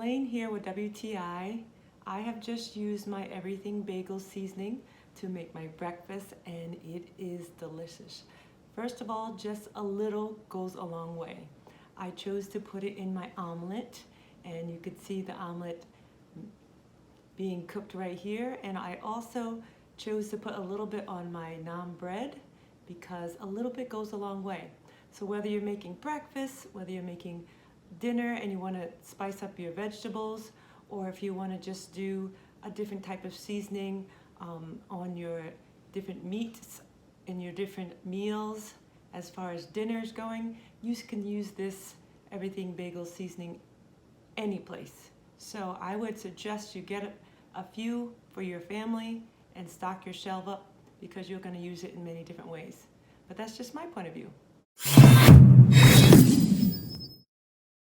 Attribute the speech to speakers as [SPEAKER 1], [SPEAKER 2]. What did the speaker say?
[SPEAKER 1] Elaine here with WTI. I have just used my Everything Bagel seasoning to make my breakfast and it is delicious. First of all, just a little goes a long way. I chose to put it in my omelet and you could see the omelet being cooked right here, and I also chose to put a little bit on my naan bread because a little bit goes a long way. So whether you're making breakfast, whether you're making dinner and you want to spice up your vegetables, or if you want to just do a different type of seasoning on your different meats in your different meals as far as dinners going, you can use this Everything Bagel seasoning any place. So I would suggest you get a few for your family and stock your shelf up because you're going to use it in many different ways. But that's just my point of view.